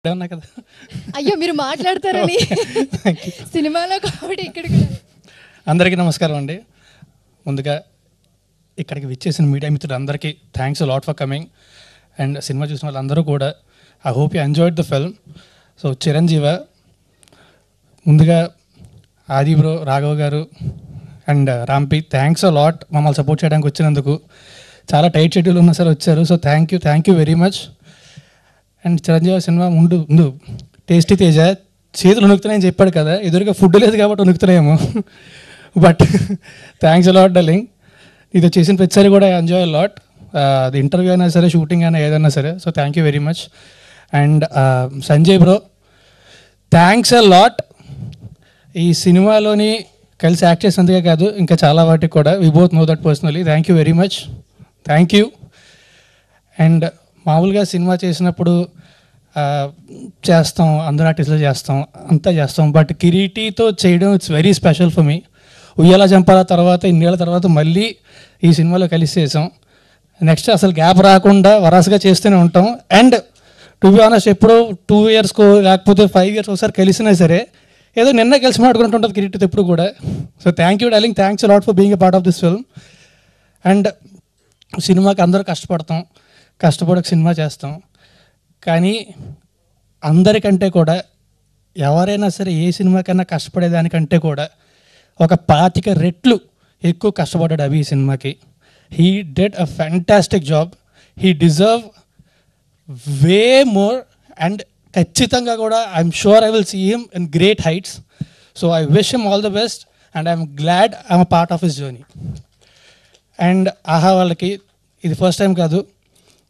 ఉన్నా కదా. అయ్యో మీరు మాట్లాడతారని సినిమాలో కాబట్టి ఇక్కడ అందరికీ నమస్కారం అండి. ముందుగా ఇక్కడికి విచ్చేసిన మీడియా మిత్రులు అందరికీ thanks lot for coming. And cinema చూసిన వాళ్ళందరూ కూడా I hope you enjoyed the film. So Chiranjeeva, ముందుగా Aadi bro, Raghav garu and Rampi, thanks lot మమ్మల్ని సపోర్ట్ చేయడానికి వచ్చినందుకు. చాలా టైట్ షెడ్యూల్ ఉన్నా సరే వచ్చారు. So thank you very much. And Chiranjeevi cinema ముందు టేస్టీ తేజ చేతులు వణుకుతున్నాయని చెప్పాడు కదా, ఎదురుగా ఫుడ్ లేదు కాబట్టి వణుకుతున్నాయేమో. But thanks lot darling. ఇది చేసిన ప్రతిసారి కూడా ఎంజాయ్ లాట్. అది ఇంటర్వ్యూ అయినా సరే, షూటింగ్ అయినా ఏదైనా సరే. So thank you very much. And Sanjay bro, thanks a lot. ఈ సినిమాలోని కలిసి యాక్ట్ చేసినందుకే కాదు, ఇంకా చాలా వాటికి కూడా we both know that personally. Thank you very much. Thank you. And మామూలుగా సినిమా చేసినప్పుడు చేస్తాం, అందరు ఆర్టిస్టులు చేస్తాం, అంతా చేస్తాం. బట్ కిరీటితో చేయడం it's very special for me. ఉయ్యాల జంపాల తర్వాత ఇన్నేళ్ళ తర్వాత మళ్ళీ ఈ సినిమాలో కలిసి చేసాం. నెక్స్ట్ అసలు గ్యాప్ రాకుండా వరాసగా చేస్తూనే ఉంటాం. అండ్ టు బి ఆనెస్ట్, ఎప్పుడో 2 yearsకో లేకపోతే 5 years ఒకసారి కలిసినా సరే ఏదో నిన్న కలిసి మాట్లాడుకుంటుంటుంది కిరీటితో ఎప్పుడు కూడా. So thank you darling, thanks lot for being a part of this film. And సినిమాకి అందరూ కష్టపడి సినిమా చేస్తాం. కానీ అందరికంటే కూడా, ఎవరైనా సరే ఏ సినిమాకైనా కష్టపడేదానికంటే కూడా ఒక 25 రెట్లు ఎక్కువ కష్టపడ్డాడు అభి ఈ సినిమాకి. He did a fantastic job. He deserve way more. And ఖచ్చితంగా కూడా I'm sure I will see him in great heights. So I wish him all the best and I'm glad I'm a part of his journey. And Aha వాళ్ళకి ఇది first time కాదు,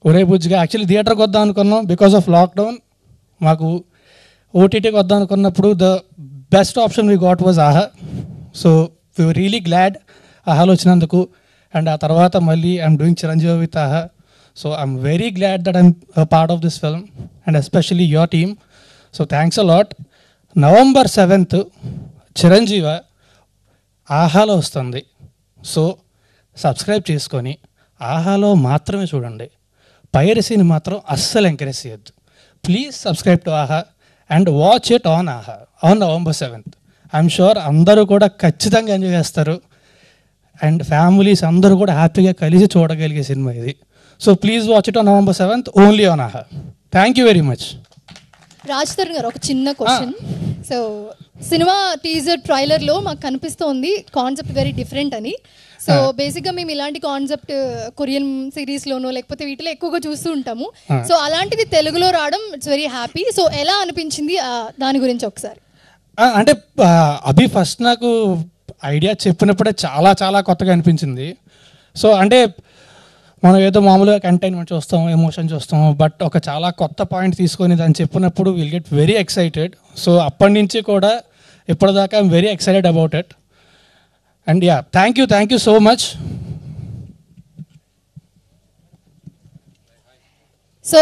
ఒరే బుజ్జిగా actually థియేటర్కి వద్దాం అనుకున్నాం. బికాస్ ఆఫ్ లాక్డౌన్ మాకు ఓటీటీకి వద్దాం అనుకున్నప్పుడు the best option we got was Aha. So we were really glad ఆహాలో వచ్చినందుకు. అండ్ ఆ తర్వాత మళ్ళీ I'm doing Chiranjeevi with Aha. So I'm very glad that I'm part of this film and especially your team. So thanks a lot. November 7th Chiranjeeva ఆహాలో వస్తుంది. So subscribe చేసుకొని ఆహాలో మాత్రమే చూడండి. పైరసీని మాత్రం అస్సలు ఎంకరేజ్ చేయొద్దు. ప్లీజ్ సబ్స్క్రైబ్ టు ఆహా అండ్ వాచ్ ఇట్ ఆన్ ఆహా on November 7th. I'm sure అందరూ కూడా ఖచ్చితంగా ఎంజాయ్ చేస్తారు. అండ్ ఫ్యామిలీస్ అందరూ కూడా హ్యాపీగా కలిసి చూడగలిగే సినిమా ఇది. So please watch it on November 7th only on Aha. Thank you very much. Raj Tarun garu, ఒక చిన్న క్వశ్చన్. సో సినిమా టీజర్ ట్రైలర్లో మాకు కనిపిస్తోంది కాన్సెప్ట్ వెరీ డిఫరెంట్ అని. సో బేసిక్గా మేము ఇలాంటి కాన్సెప్ట్ కొరియన్ సిరీస్లోనో లేకపోతే వీటిలో ఎక్కువగా చూస్తూ ఉంటాము. సో అలాంటిది తెలుగులో రావడం ఇట్స్ వెరీ హ్యాపీ. సో ఎలా అనిపించింది దాని గురించి ఒకసారి? అంటే అభి ఫస్ట్ నాకు ఐడియా చెప్పినప్పుడే చాలా చాలా కొత్తగా అనిపించింది. సో అంటే మనం ఏదో మామూలుగా కంటైన్మెంట్ చూస్తాం, ఎమోషన్ చూస్తాం, బట్ ఒక చాలా కొత్త పాయింట్ తీసుకొని దాన్ని చెప్పినప్పుడు will get very excited. So అప్పటి నుంచి కూడా ఇప్పటిదాకా I'm very excited about it. And yeah, thank you so much. So